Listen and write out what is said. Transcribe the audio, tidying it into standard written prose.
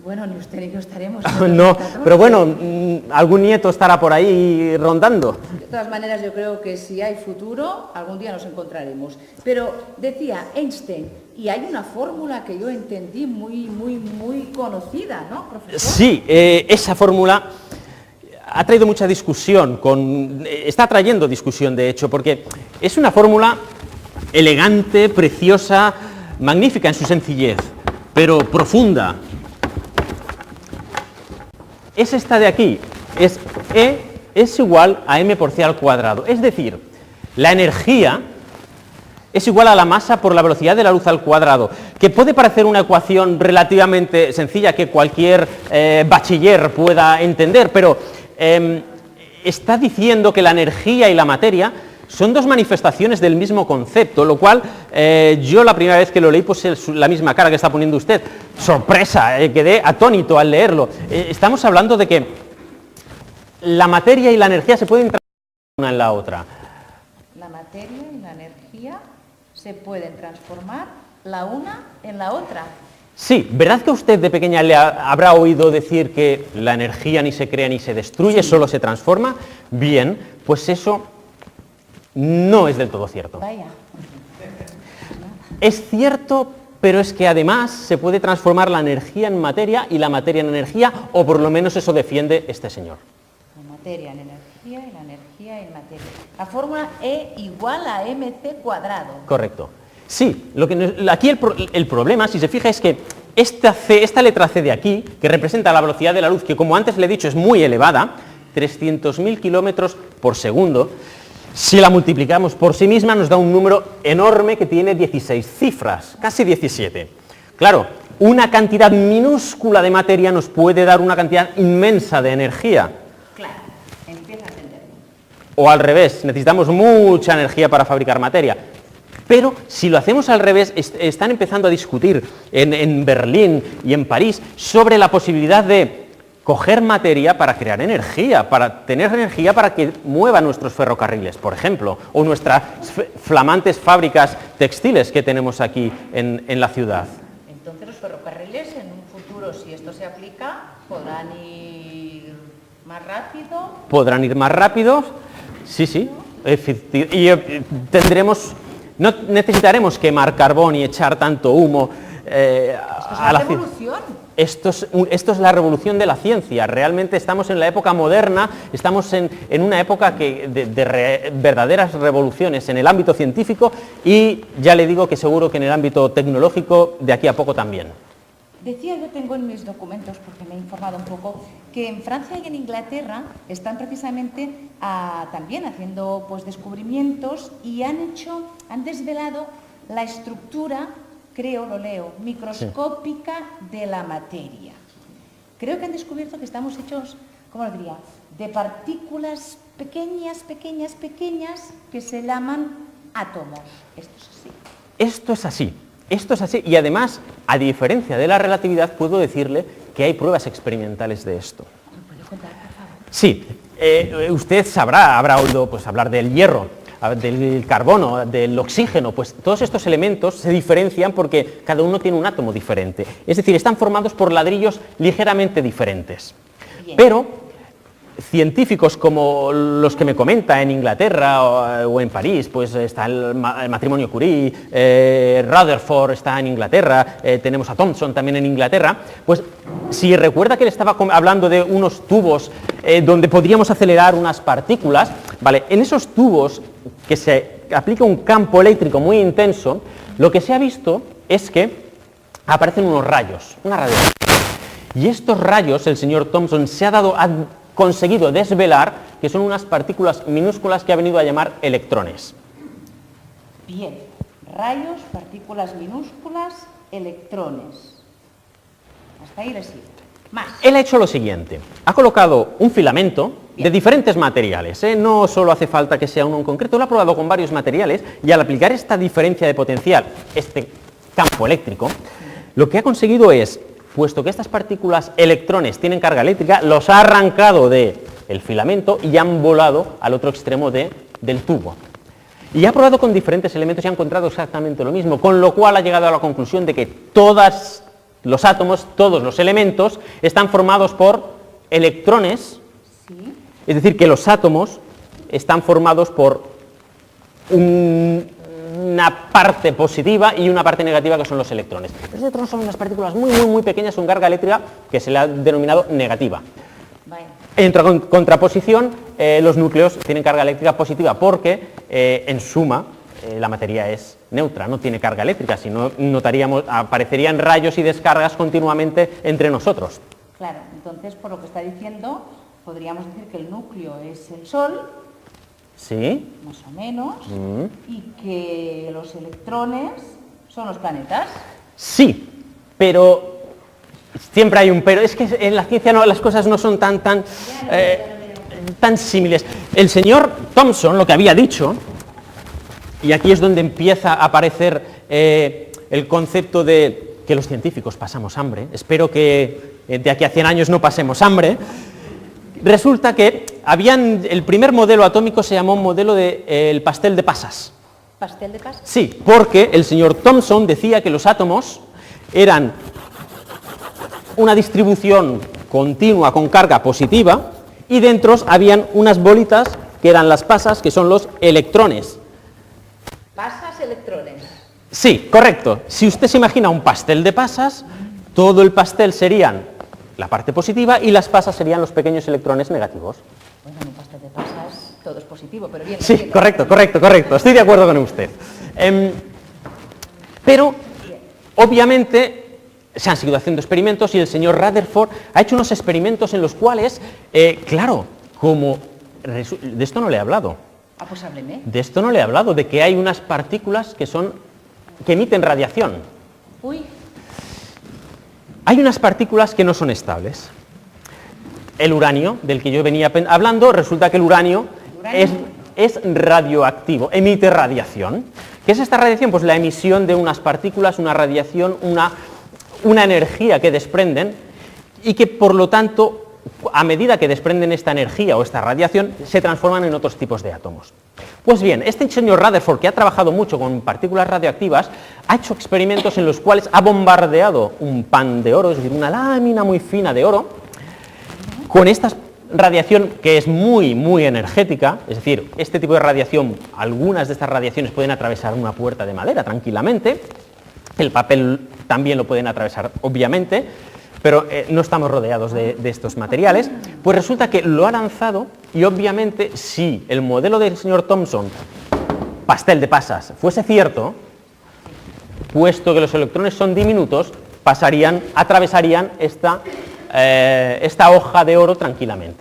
Bueno, ni usted ni yo estaremos. No, pero bueno, algún nieto estará por ahí rondando. De todas maneras, yo creo que si hay futuro, algún día nos encontraremos. Pero decía Einstein, y hay una fórmula que yo entendí muy conocida, ¿no, profesor? Sí, esa fórmula ha traído mucha discusión, está trayendo discusión de hecho, porque es una fórmula elegante, preciosa, magnífica en su sencillez, pero profunda. Es esta de aquí, es E es igual a m por c al cuadrado, es decir, la energía es igual a la masa por la velocidad de la luz al cuadrado, que puede parecer una ecuación relativamente sencilla que cualquier bachiller pueda entender, pero está diciendo que la energía y la materia son dos manifestaciones del mismo concepto, lo cual yo la primera vez que lo leí puse la misma cara que está poniendo usted, sorpresa, quedé atónito al leerlo. Estamos hablando de que la materia y la energía se pueden transformar una en la otra. La materia y la energía se pueden transformar la una en la otra. Sí, ¿verdad que usted de pequeña le habrá oído decir que la energía ni se crea ni se destruye, solo se transforma? Bien, pues eso no es del todo cierto. Vaya. Es cierto, pero es que además se puede transformar la energía en materia y la materia en energía, o por lo menos eso defiende este señor. La materia en energía y la energía en materia. La fórmula E igual a mc cuadrado. Correcto. Sí, aquí el problema, si se fija, es que esta letra C de aquí, que representa la velocidad de la luz, que como antes le he dicho es muy elevada, 300.000 kilómetros por segundo, si la multiplicamos por sí misma nos da un número enorme que tiene 16 cifras, casi 17. Claro, una cantidad minúscula de materia nos puede dar una cantidad inmensa de energía. Claro, empieza a entenderlo. O al revés, necesitamos mucha energía para fabricar materia. Pero si lo hacemos al revés, están empezando a discutir en Berlín y en París sobre la posibilidad de coger materia para crear energía, para tener energía para que mueva nuestros ferrocarriles, por ejemplo, o nuestras flamantes fábricas textiles que tenemos aquí en la ciudad. Entonces los ferrocarriles en un futuro, si esto se aplica, podrán ir más rápido. ¿Podrán ir más rápidos? Sí, sí. Y no necesitaremos quemar carbón y echar tanto humo a la revolución. Esto es la revolución de la ciencia. Realmente estamos en la época moderna, estamos en una época de verdaderas revoluciones en el ámbito científico y ya le digo que seguro que en el ámbito tecnológico de aquí a poco también. Decía, yo tengo en mis documentos, porque me he informado un poco, que en Francia y en Inglaterra están precisamente también haciendo pues, descubrimientos y han desvelado la estructura, creo, lo leo, microscópica de la materia. Creo que han descubierto que estamos hechos, ¿cómo lo diría?, de partículas pequeñas, que se llaman átomos. Esto es así. Esto es así. Esto es así. Y además, a diferencia de la relatividad, puedo decirle que hay pruebas experimentales de esto. ¿Me puede contar, por favor? Sí. Usted habrá oído pues, hablar del hierro, del carbono, del oxígeno, pues todos estos elementos se diferencian porque cada uno tiene un átomo diferente. Es decir, están formados por ladrillos ligeramente diferentes. Bien. Pero científicos como los que me comenta en Inglaterra o en París, pues está el matrimonio Curie, Rutherford está en Inglaterra, tenemos a Thomson también en Inglaterra, pues si recuerda que le estaba hablando de unos tubos donde podríamos acelerar unas partículas, vale, en esos tubos que se aplica un campo eléctrico muy intenso, lo que se ha visto es que aparecen unos rayos, una radiación. Y estos rayos, el señor Thomson ha conseguido desvelar que son unas partículas minúsculas que ha venido a llamar electrones. Bien, rayos, partículas minúsculas, electrones. Hasta ahí le sigo. Más. Él ha hecho lo siguiente, ha colocado un filamento de diferentes materiales, no solo hace falta que sea uno en concreto, lo ha probado con varios materiales y al aplicar esta diferencia de potencial, este campo eléctrico, lo que ha conseguido es, puesto que estas partículas electrones tienen carga eléctrica, los ha arrancado del filamento y han volado al otro extremo del tubo. Y ha probado con diferentes elementos y ha encontrado exactamente lo mismo, con lo cual ha llegado a la conclusión de que todas Los átomos, todos los elementos, están formados por electrones, Sí. es decir, que los átomos están formados por una parte positiva y una parte negativa, que son los electrones. Los electrones son unas partículas muy pequeñas con carga eléctrica que se le ha denominado negativa. Vaya. En contraposición, los núcleos tienen carga eléctrica positiva porque, en suma, la materia es neutra, no tiene carga eléctrica, si no aparecerían rayos y descargas continuamente entre nosotros. Claro, entonces, por lo que está diciendo, podríamos decir que el núcleo es el Sol, ¿Sí? más o menos, y que los electrones son los planetas. Sí, pero siempre hay un pero. Es que en la ciencia las cosas no son tan símiles. El señor Thomson lo que había dicho, y aquí es donde empieza a aparecer el concepto de que los científicos pasamos hambre, espero que de aquí a 100 años no pasemos hambre. Resulta que el primer modelo atómico se llamó modelo del pastel de pasas. ¿Pastel de pasas? Sí, porque el señor Thomson decía que los átomos eran una distribución continua con carga positiva y dentro habían unas bolitas que eran las pasas, que son los electrones. Pasas, electrones. Sí, correcto. Si usted se imagina un pastel de pasas, todo el pastel serían la parte positiva y las pasas serían los pequeños electrones negativos. Bueno, en un pastel de pasas todo es positivo, pero bien. Sí, correcto. Estoy de acuerdo con usted. Pero, obviamente, se han seguido haciendo experimentos y el señor Rutherford ha hecho unos experimentos en los cuales, claro, de esto no le he hablado. Ah, pues hábleme. De esto no le he hablado, de que hay unas partículas que emiten radiación. Uy, Hay unas partículas que no son estables. El uranio, del que yo venía hablando, resulta que el uranio es radioactivo, emite radiación. ¿Qué es esta radiación? Pues la emisión de unas partículas, una radiación, una energía que desprenden y que, por lo tanto, a medida que desprenden esta energía o esta radiación, se transforman en otros tipos de átomos. Pues bien, este señor Rutherford, que ha trabajado mucho con partículas radioactivas, ha hecho experimentos en los cuales ha bombardeado un pan de oro, es decir, una lámina muy fina de oro, con esta radiación que es muy energética, es decir, este tipo de radiación, algunas de estas radiaciones pueden atravesar una puerta de madera tranquilamente, el papel también lo pueden atravesar, obviamente, pero no estamos rodeados de estos materiales. Pues resulta que lo ha lanzado y, obviamente, si el modelo del señor Thomson, pastel de pasas, fuese cierto, puesto que los electrones son diminutos, atravesarían esta hoja de oro tranquilamente.